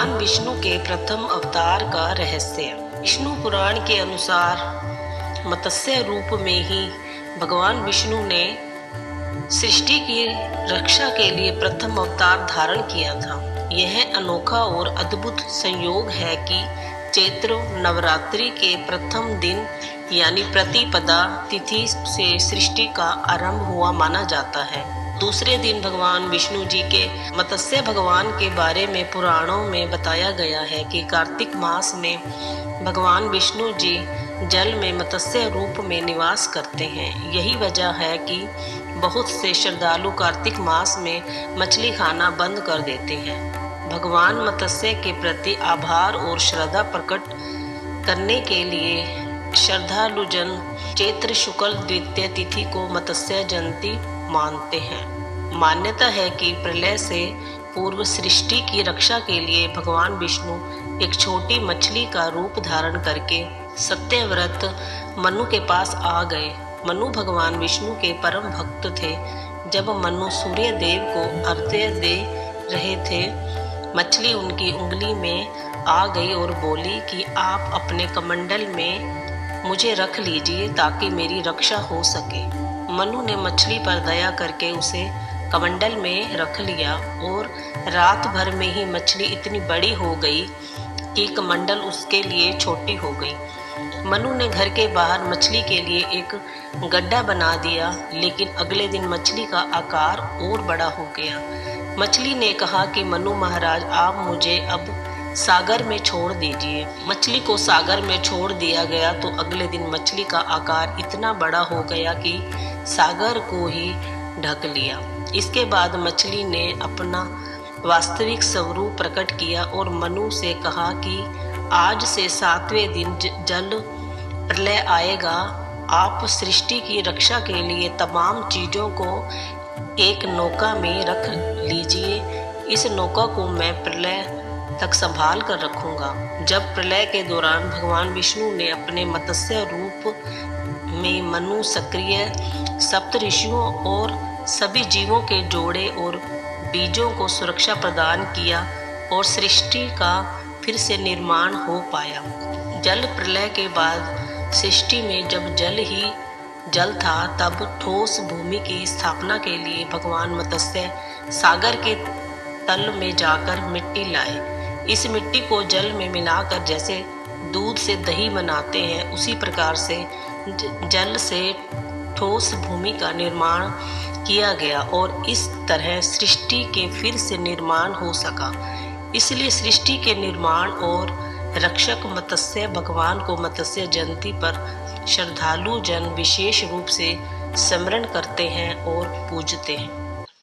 भगवान विष्णु के प्रथम अवतार का रहस्य। विष्णु पुराण के अनुसार मत्स्य रूप में ही भगवान विष्णु ने सृष्टि की रक्षा के लिए प्रथम अवतार धारण किया था। यह अनोखा और अद्भुत संयोग है कि चैत्र नवरात्रि के प्रथम दिन यानी प्रतिपदा तिथि से सृष्टि का आरंभ हुआ माना जाता है। दूसरे दिन भगवान विष्णु जी के मत्स्य भगवान के बारे में पुराणों में बताया गया है कि कार्तिक मास में भगवान विष्णु जी जल में मत्स्य रूप में निवास करते हैं। यही वजह है कि बहुत से श्रद्धालु कार्तिक मास में मछली खाना बंद कर देते हैं। भगवान मत्स्य के प्रति आभार और श्रद्धा प्रकट करने के लिए श्रद्धालु जन चैत्र शुक्ल द्वितीय तिथि को मत्स्य जयंती मानते हैं। मान्यता है कि प्रलय से पूर्व सृष्टि की रक्षा के लिए भगवान विष्णु एक छोटी मछली का रूप धारण करके सत्यव्रत मनु के पास आ गए। मनु भगवान विष्णु के परम भक्त थे। जब मनु सूर्य देव को अर्घ्य दे रहे थे, मछली उनकी उंगली में आ गई और बोली कि आप अपने कमंडल में मुझे रख लीजिए ताकि मेरी रक्षा हो सके। मनु ने मछली पर दया करके उसे कमंडल में रख लिया और रात भर में ही मछली इतनी बड़ी हो गई कि कमंडल उसके लिए छोटी हो गई। मनु ने घर के बाहर मछली के लिए एक गड्ढा बना दिया, लेकिन अगले दिन मछली का आकार और बड़ा हो गया। मछली ने कहा कि मनु महाराज, आप मुझे अब सागर में छोड़ दीजिए। मछली को सागर में छोड़ दिया गया तो अगले दिन मछली का आकार इतना बड़ा हो गया कि सागर को ही ढक लिया। इसके बाद मछली ने अपना वास्तविक स्वरूप प्रकट किया और मनु से कहा कि आज से 7वें दिन जल प्रलय आएगा। आप सृष्टि की रक्षा के लिए तमाम चीज़ों को एक नौका में रख लीजिए। इस नौका को मैं प्रलय तक संभाल कर रखूंगा। जब प्रलय के दौरान भगवान विष्णु ने अपने मत्स्य रूप में मनु, सक्रिय सप्त ऋषियों और सभी जीवों के जोड़े और बीजों को सुरक्षा प्रदान किया और सृष्टि का फिर से निर्माण हो पाया। जल प्रलय के बाद सृष्टि में जब जल ही जल था, तब ठोस भूमि की स्थापना के लिए भगवान मत्स्य सागर के तल में जाकर मिट्टी लाए। इस मिट्टी को जल में मिलाकर जैसे दूध से दही बनाते हैं, उसी प्रकार से जल से ठोस भूमि का निर्माण किया गया और इस तरह सृष्टि के फिर से निर्माण हो सका। इसलिए सृष्टि के निर्माण और रक्षक मत्स्य भगवान को मत्स्य जयंती पर श्रद्धालु जन विशेष रूप से स्मरण करते हैं और पूजते हैं।